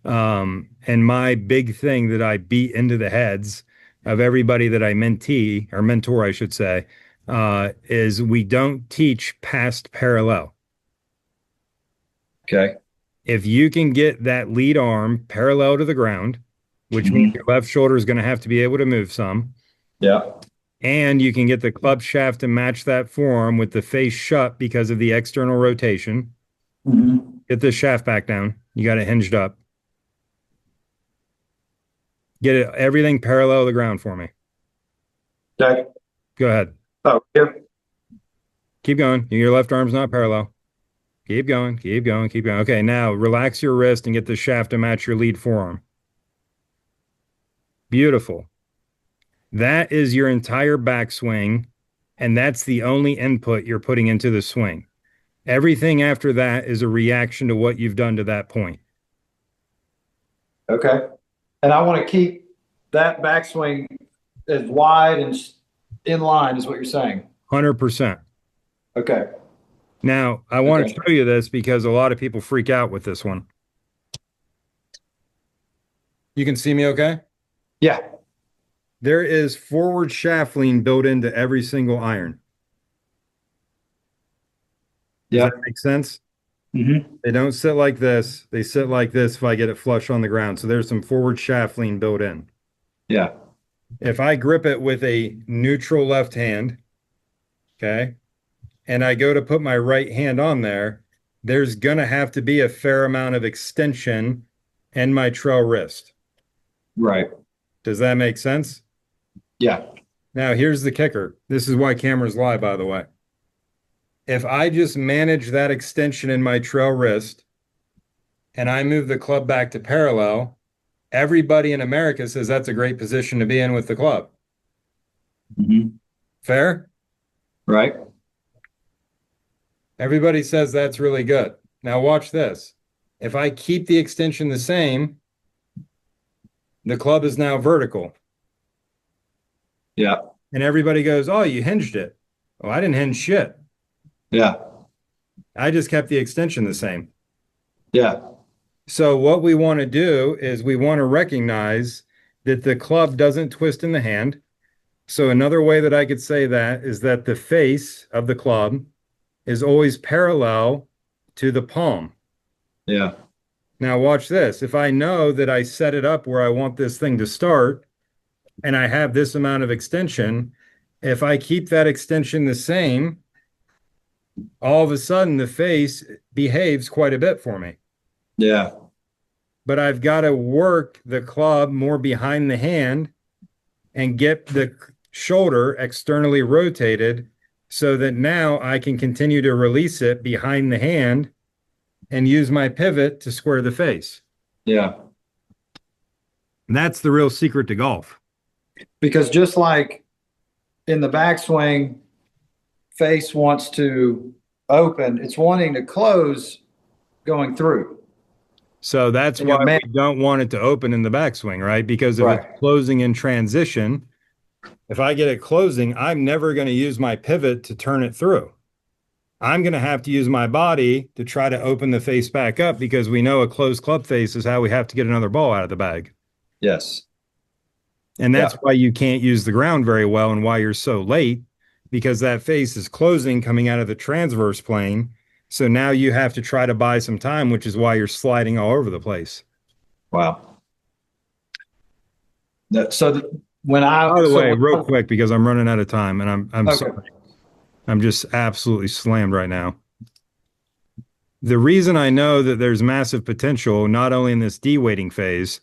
B: And my big thing that I beat into the heads of everybody that I mentee or mentor, I should say, is we don't teach past parallel.
A: Okay.
B: If you can get that lead arm parallel to the ground, which means
A: Mhm.
B: your left shoulder is going to have to be able to move some,
A: Yeah.
B: and you can get the club shaft to match that forearm with the face shut because of the external rotation.
A: Mhm.
B: Get the shaft back down. You got it hinged up. Get it everything parallel to the ground for me.
A: Okay.
B: Go ahead.
A: Oh, here.
B: Keep going. Your left arm's not parallel. Keep going. Keep going. Keep going. Okay, now relax your wrist and get the shaft to match your lead forearm. Beautiful. That is your entire backswing, and that's the only input you're putting into the swing. Everything after that is a reaction to what you've done to that point.
A: Okay. And I want to keep that backswing as wide and in line, is what you're saying.
B: 100%.
A: Okay.
B: Now, I want to
A: Okay.
B: show you this because a lot of people freak out with this one. You can see me okay?
A: Yeah.
B: There is forward shaft lean built into every single iron. Does
A: Yeah.
B: that make sense?
A: Mm-hmm.
B: They don't sit like this. They sit like this if I get it flush on the ground. So there's some forward shaft lean built in.
A: Yeah.
B: If I grip it with a neutral left hand, okay, and I go to put my right hand on there, there's going to have to be a fair amount of extension in my trail wrist.
A: Right.
B: Does that make sense?
A: Yeah.
B: Now, here's the kicker. This is why cameras lie, by the way. If I just manage that extension in my trail wrist and I move the club back to parallel, everybody in America says that's a great position to be in with the club.
A: Mm-hmm.
B: Fair?
A: Right.
B: Everybody says that's really good. Now, watch this. If I keep the extension the same, the club is now vertical.
A: Yeah.
B: And everybody goes, oh, you hinged it. Oh, I didn't hinge shit.
A: Yeah.
B: I just kept the extension the same.
A: Yeah.
B: So what we want to do is we want to recognize that the club doesn't twist in the hand. So another way that I could say that is that the face of the club is always parallel to the palm.
A: Yeah.
B: Now watch this. If I know that I set it up where I want this thing to start and I have this amount of extension, if I keep that extension the same, all of a sudden the face behaves quite a bit for me.
A: Yeah.
B: But I've got to work the club more behind the hand and get the shoulder externally rotated so that now I can continue to release it behind the hand and use my pivot to square the face.
A: Yeah.
B: And that's the real secret to golf.
A: Because just like in the backswing, face wants to open, it's wanting to close going through.
B: So that's
A: And
B: why we don't want it to open in the backswing, right? Because if
A: Right.
B: it's closing in transition, if I get it closing, I'm never going to use my pivot to turn it through. I'm going to have to use my body to try to open the face back up because we know a closed club face is how we have to get another ball out of the bag.
A: Yes.
B: And that's
A: Yeah.
B: why you can't use the ground very well and why you're so late, because that face is closing coming out of the transverse plane. So now you have to try to buy some time, which is why you're sliding all over the place.
A: Wow. That, so when
B: By the
A: so
B: way,
A: when-
B: real quick, because I'm running out of time and I'm
A: Okay.
B: sorry. I'm just absolutely slammed right now. The reason I know that there's massive potential, not only in this de-weighting phase,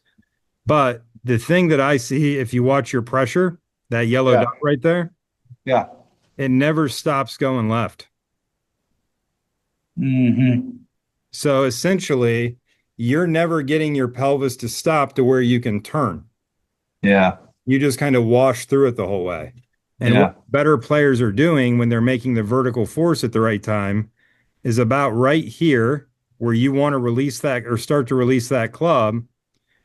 B: but the thing that I see, if you watch your pressure, that yellow
A: Yeah.
B: dot right there,
A: Yeah.
B: it never stops going left.
A: Mm-hmm.
B: So essentially, you're never getting your pelvis to stop to where you can turn.
A: Yeah.
B: You just kind of wash through it the whole way. And
A: Yeah.
B: what better players are doing when they're making the vertical force at the right time is about right here where you want to release that or start to release that club.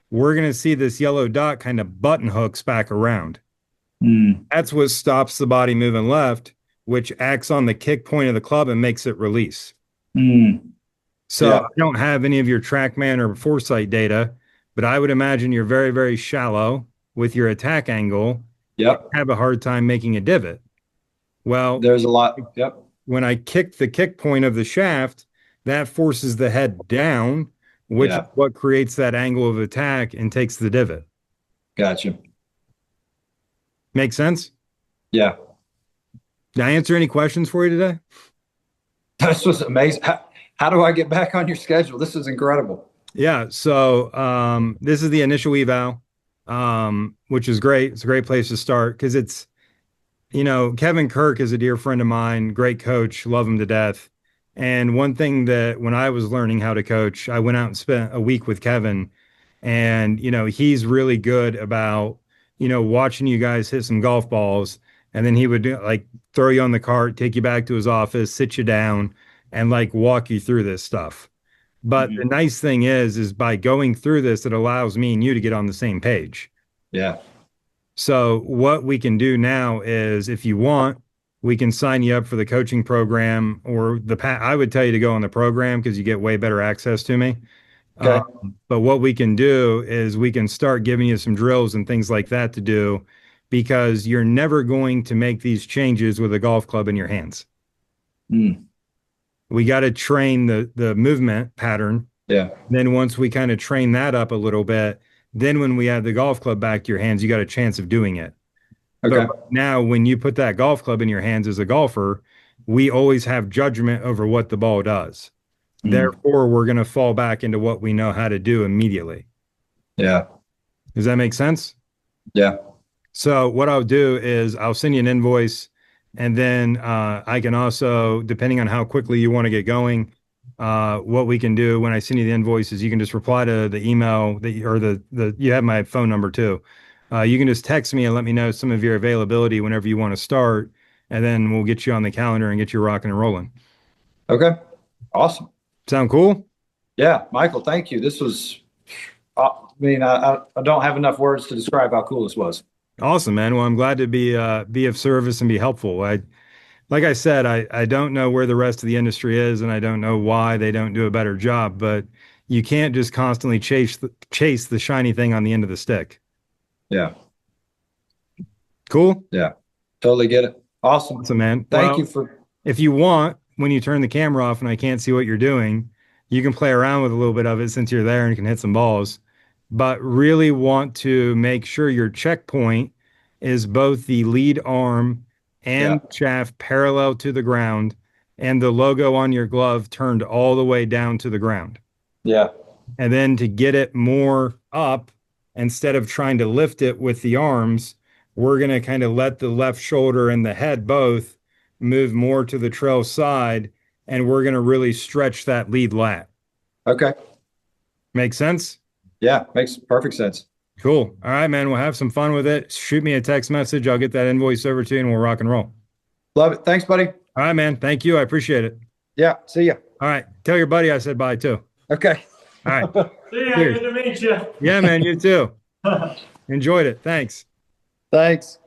B: We're going to see this yellow dot kind of button hooks back around.
A: Mm.
B: That's what stops the body moving left, which acts on the kick point of the club and makes it release.
A: Mm.
B: So
A: Yeah.
B: I don't have any of your TrackMan or Foresight data, but I would imagine you're very, very shallow with your attack angle.
A: Yep.
B: Have a hard time making a divot. Well,
A: There's a lot. Yep.
B: when I kick the kick point of the shaft, that forces the head down, which is
A: Yeah.
B: what creates that angle of attack and takes the divot.
A: Gotcha.
B: Make sense?
A: Yeah.
B: Did I answer any questions for you today?
A: This was amazing. How do I get back on your schedule? This is incredible.
B: Yeah. So this is the initial eval, which is great. It's a great place to start because it's, Kevin Kirk is a dear friend of mine, great coach, love him to death. And one thing that when I was learning how to coach, I went out and spent a week with Kevin. And, he's really good about, watching you guys hit some golf balls. And then he would like throw you on the cart, take you back to his office, sit you down, and like walk you through this stuff. But the
A: Mhm.
B: nice thing is by going through this, it allows me and you to get on the same page.
A: Yeah.
B: So what we can do now is if you want, we can sign you up for the coaching program or I would tell you to go on the program because you get way better access to me.
A: Okay.
B: But what we can do is we can start giving you some drills and things like that to do because you're never going to make these changes with a golf club in your hands.
A: Mm.
B: We got to train the movement pattern.
A: Yeah.
B: Then once we kind of train that up a little bit, then when we add the golf club back to your hands, you got a chance of doing it. But
A: Okay.
B: right now, when you put that golf club in your hands as a golfer, we always have judgment over what the ball does.
A: Mm.
B: Therefore, we're going to fall back into what we know how to do immediately.
A: Yeah.
B: Does that make sense?
A: Yeah.
B: So what I'll do is I'll send you an invoice, and then I can also, depending on how quickly you want to get going, what we can do when I send you the invoice is you can just reply to the email that or the you have my phone number too. You can just text me and let me know some of your availability whenever you want to start, and then we'll get you on the calendar and get you rocking and rolling.
A: Okay. Awesome.
B: Sound cool?
A: Yeah, Michael, thank you. This was, I mean, I don't have enough words to describe how cool this was.
B: Awesome, man. Well, I'm glad to be of service and be helpful. Like I said, I don't know where the rest of the industry is, and I don't know why they don't do a better job, but you can't just constantly chase the shiny thing on the end of the stick.
A: Yeah.
B: Cool?
A: Yeah. Totally get it. Awesome.
B: Awesome, man.
A: Thank
B: Well,
A: you for,
B: if you want, when you turn the camera off and I can't see what you're doing, you can play around with a little bit of it since you're there and can hit some balls. But really want to make sure your checkpoint is both the lead arm
A: yeah.
B: and shaft parallel to the ground and the logo on your glove turned all the way down to the ground.
A: Yeah.
B: And then to get it more up, instead of trying to lift it with the arms, we're going to kind of let the left shoulder and the head both move more to the trail side, and we're going to really stretch that lead lat.
A: Okay.
B: Make sense?
A: Yeah. Makes perfect sense.
B: Cool. All right, man. We'll have some fun with it. Shoot me a text message. I'll get that invoice over to you and we'll rock and roll.
A: Love it. Thanks, buddy.
B: All right, man. Thank you. I appreciate it.
A: Yeah. See ya.
B: All right. Tell your buddy I said bye too.
A: Okay.
B: All right.
C: See ya,
B: Cheers.
C: good to meet you.
B: Yeah, man. You too. Enjoyed it. Thanks.
A: Thanks.